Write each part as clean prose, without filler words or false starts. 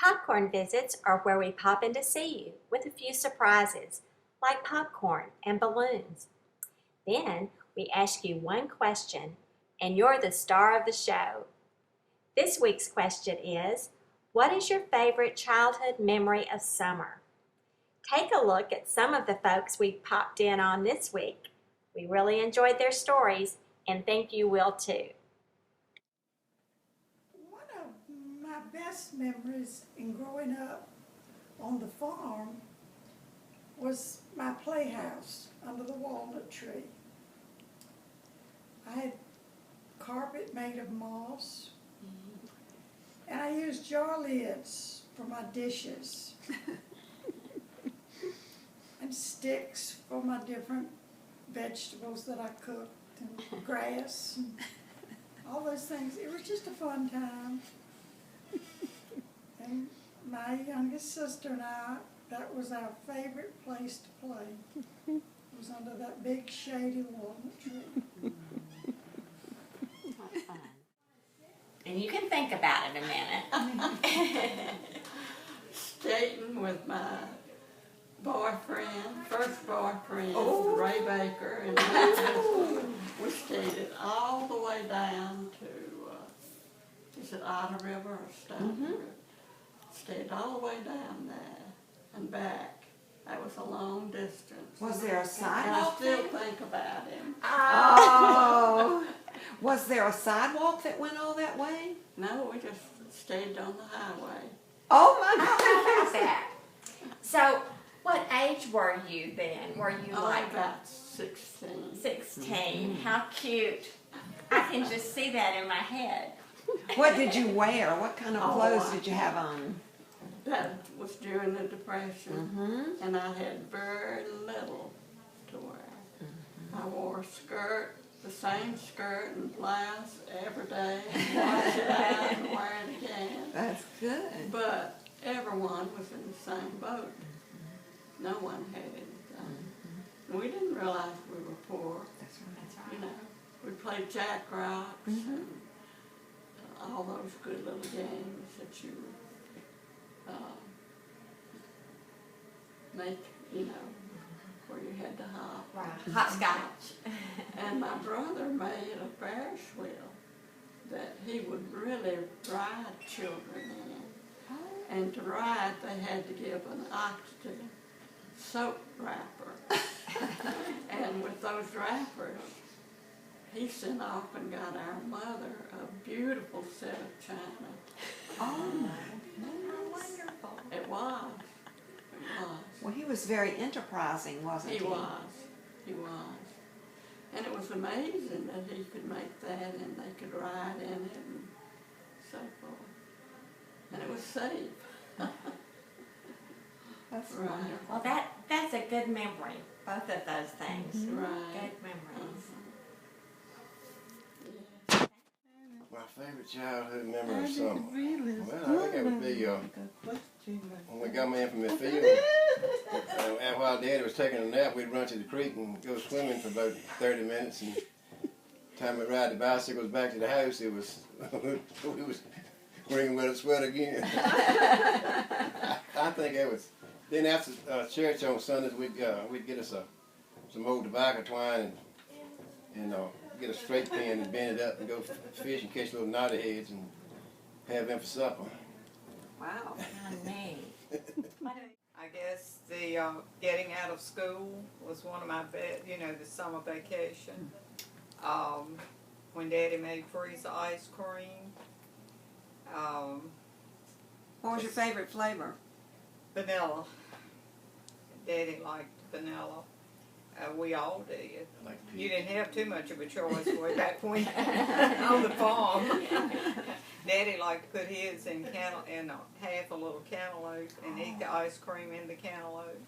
Popcorn visits are where we pop in to see you with a few surprises, like popcorn and balloons. Then we ask you one question, and you're the star of the show. This week's question is, what is your favorite childhood memory of summer? Take a look at some of the folks we popped in on this week. We really enjoyed their stories and think you will too. One of my best memories in growing up on the farm was my playhouse under the walnut tree. I had carpet made of moss, and I used jar lids for my dishes, and sticks for my different vegetables that I cooked, and grass, and all those things. It was just a fun time. And my youngest sister and I, that was our favorite place to play. It was under that big shady walnut tree. That's fun. And you can think about it a minute. Skating with my first boyfriend, Oh. Ray Baker, and we skated all the way down to, is it Otter River or Stone River? Skated all the way down there and back. That was a long distance. Was there a And I sidewalk still there? think about him. Oh! Was there a sidewalk that went all that way? No, we just stayed on the highway. Oh my How God! about that? So, what age were you then? Were you like About 16. 16? How cute. I can just see that in my head. What did you wear? What kind of Oh, clothes did you have on? That was during the Depression, and I had very little to wear. I wore a skirt, the same skirt and blouse every day, wash it out and wear it again. That's good. But everyone was in the same boat. No one had anything. We didn't realize we were poor. That's right. That's right. You know, we played Jack Rocks and all those good little games that you make, you know, where you had to hop. Right. Hopscotch. And my brother made a Ferris wheel that he would really ride children in. And to ride, they had to give an oxygen soap wrapper. And with those wrappers, he sent off and got our mother a beautiful set of china. Oh, How wonderful. It was. It was. well, he was very enterprising, wasn't he? He was. He was. And it was amazing that he could make that and they could ride in it and so forth. And it was safe. That's Right. wonderful. Well, that's a good memory, both of those things. Right. Good memories. Yeah. My favorite childhood memory of summer. Well, I think it would be when we got me in from the field. And while Daddy was taking a nap, we'd run to the creek and go swimming for about 30 minutes. And time we'd ride the bicycles back to the house, it was we was bringing with a sweat again. I think it was. Then after church on Sundays, we'd get us some old tobacco twine and get a straight pin and bend it up and go fish and catch little knotty heads and have them for supper. Wow. How neat. I guess the getting out of school was one of my the summer vacation. When Daddy made freeze ice cream. What was your favorite flavor? Vanilla. Daddy liked vanilla. We all did. Like You didn't have too much of a choice way back when on the farm. Daddy liked to put his in half a little cantaloupe and eat the ice cream in the cantaloupe.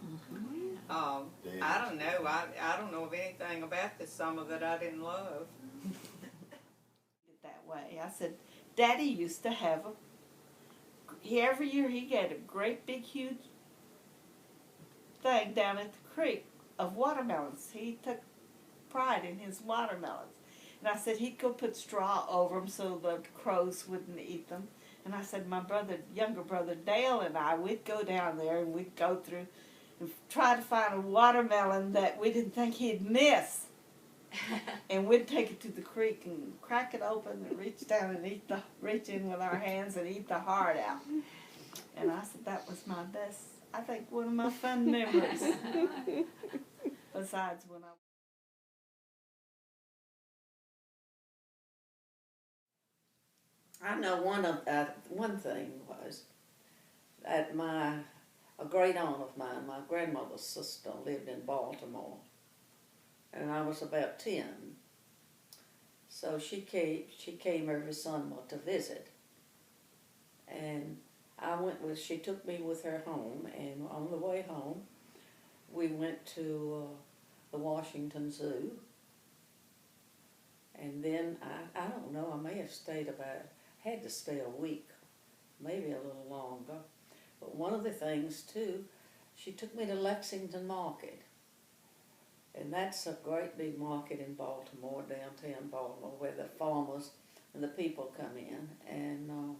I don't know. I don't know of anything about this summer that I didn't love. That way. I said, Daddy used to have every year he got a great big huge thing down at the creek of watermelons. He took pride in his watermelons. And I said he'd go put straw over them so the crows wouldn't eat them. And I said, my younger brother Dale and I, we'd go down there and we'd go through and try to find a watermelon that we didn't think he'd miss. And we'd take it to the creek and crack it open and reach down and reach in with our hands and eat the heart out. And I said that was my best, I think one of my fun memories. Besides when I know one thing was that a great aunt of mine, my grandmother's sister, lived in Baltimore, and I was about 10. So she came every summer to visit, and she took me with her home, and on the way home, we went to the Washington Zoo, and then I don't know, I may have had to stay a week, maybe a little longer. But one of the things, too, she took me to Lexington Market. And that's a great big market in Baltimore, downtown Baltimore, where the farmers and the people come in. And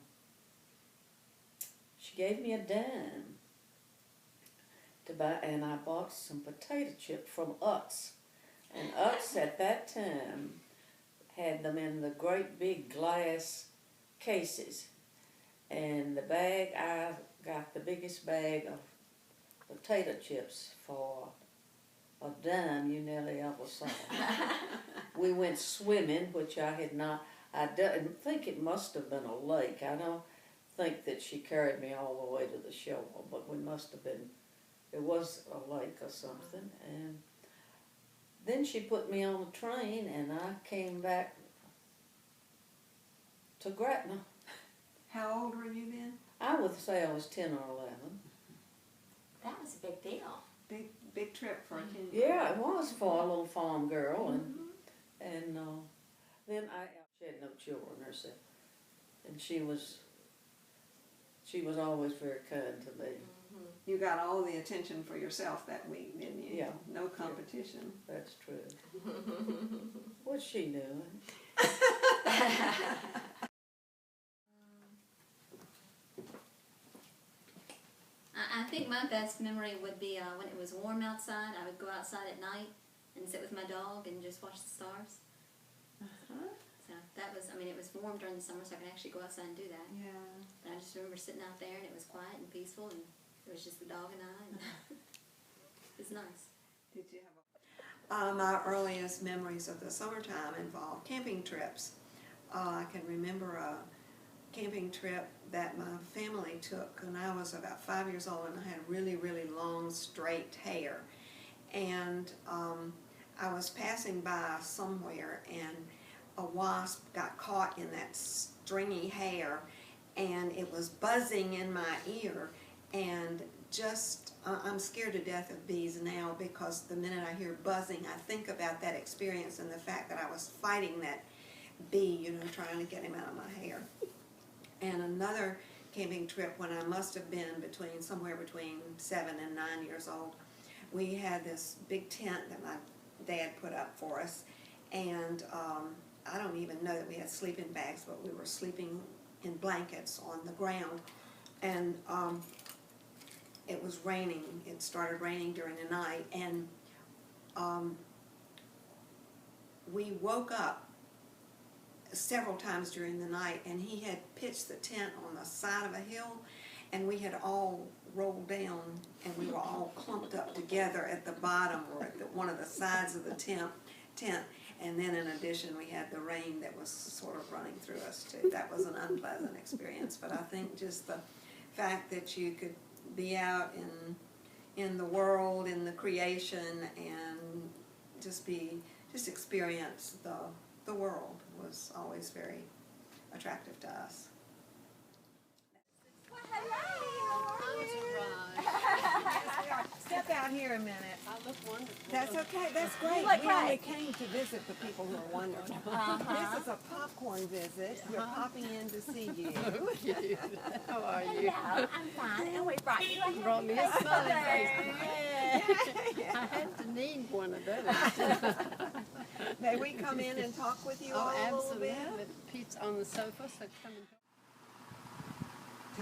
she gave me a dime to buy, and I bought some potato chips from Utz. And Utz at that time had them in the great big glass cases, and I got the biggest bag of potato chips for a dime you nearly ever saw. We went swimming, which I didn't think it must have been a lake. I don't think that she carried me all the way to the shore, but it was a lake or something. And then she put me on a train, and I came back to Gretna. How old were you then? I would say I was 10 or 11. That was a big deal. Big trip for a kid. Yeah, it was for a little farm girl, and then she had no children herself, and she was always very kind to me. You got all the attention for yourself that week, didn't you? Yeah. No competition. That's true. What's she doing? I think my best memory would be when it was warm outside. I would go outside at night and sit with my dog and just watch the stars. So that was, it was warm during the summer, so I could actually go outside and do that. Yeah. And I just remember sitting out there, and it was quiet and peaceful, and it was just the dog and I. And it was nice. Did you have my earliest memories of the summertime involved camping trips. I can remember a camping trip that my family took when I was about 5 years old, and I had really, really long, straight hair. And I was passing by somewhere, and a wasp got caught in that stringy hair, and it was buzzing in my ear, and I'm scared to death of bees now, because the minute I hear buzzing, I think about that experience and the fact that I was fighting that bee, trying to get him out of my hair. And another camping trip when I must have been somewhere between 7 and 9 years old, we had this big tent that my dad put up for us, and I don't even know that we had sleeping bags, but we were sleeping in blankets on the ground, and it was raining. It started raining during the night, and we woke up several times during the night, and he had pitched the tent on the side of a hill, and we had all rolled down, and we were all clumped up together at the bottom or at one of the sides of the tent. And then in addition, we had the rain that was sort of running through us too. That was an unpleasant experience, but I think just the fact that you could be out in the world, in the creation, and just experience the world was always very attractive to us. Well, hello. Step out here a minute. I look wonderful. That's okay. That's great. look We only great. came to visit the people who are wondering. This is a popcorn visit. We're popping in to see you. How are you? Hello, I'm fine. And we brought you a Brought me a happy smiling birthday. I had to need one of those. May we come in and talk with you all a little bit? Pete's on the sofa, so come and talk.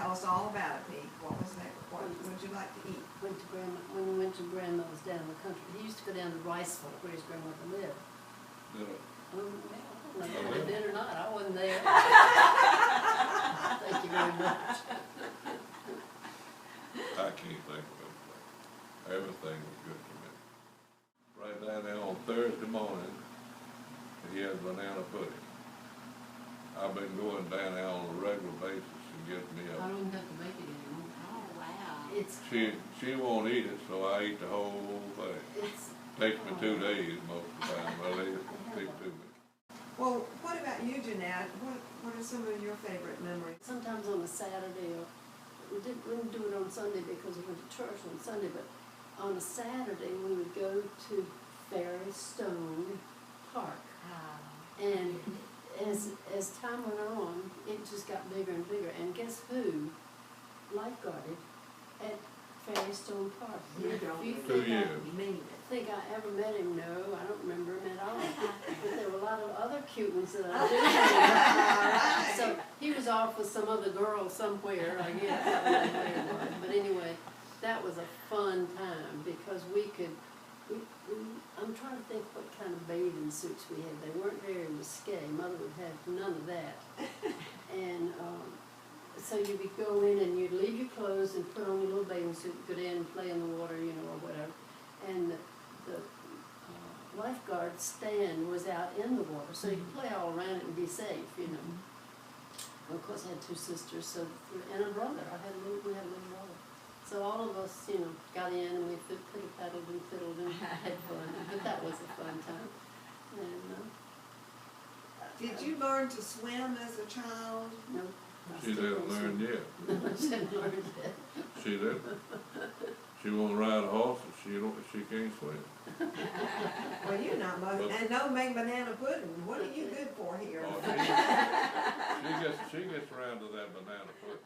Tell us all about it, Pete. What was that? What would you like to eat? When we went to grandmother's down in the country, he used to go down to Riceville where his grandmother lived. I don't know if they did or not, I wasn't there. Thank you very much. I can't think of anything. Everything was good to me. Right down there on Thursday morning, he had banana pudding. I've been going down there on a regular basis and getting me I a. don't even have to make it anymore. Oh, wow. It's, She won't eat it, so I eat the whole thing. it's, Takes me 2 days most of the time. Well, it takes 2 minutes. Well, what about you, Jeanette? What are some of your favorite memories? sometimes on a Saturday, or we didn't do it on Sunday because we went to church on Sunday, but on a Saturday, we would go to Ferrystone Park. And as time went on, it just got bigger and bigger. And guess who lifeguarded at Ferrystone Park? You don't You 2 years. think I ever met him? No, I don't remember him at all. But there were a lot of other cute ones that I did. So he was off with some other girl somewhere, I guess. I don't know where it was. But anyway, that was a fun time because we could. I'm trying to think what kind of bathing suits we had. They weren't very risque. Mother would have none of that. And so you would go in and you'd leave your clothes and put on your little bathing suit, go down and play in the water, you know, or whatever. And the lifeguard stand was out in the water, so you could play all around it and be safe, you know. And of course, I had 2 sisters, so and a brother. We had a little brother. So all of us, you know, got in and we paddled and fiddled and had fun. But that was a fun time. And Did you learn to swim as a child? no, She didn't learn yet. she didn't learn yet. She didn't. She won't ride a horse if she can't swim. Well, you're not much, and no make banana pudding. What are you good for here? Oh, she gets around to that banana pudding.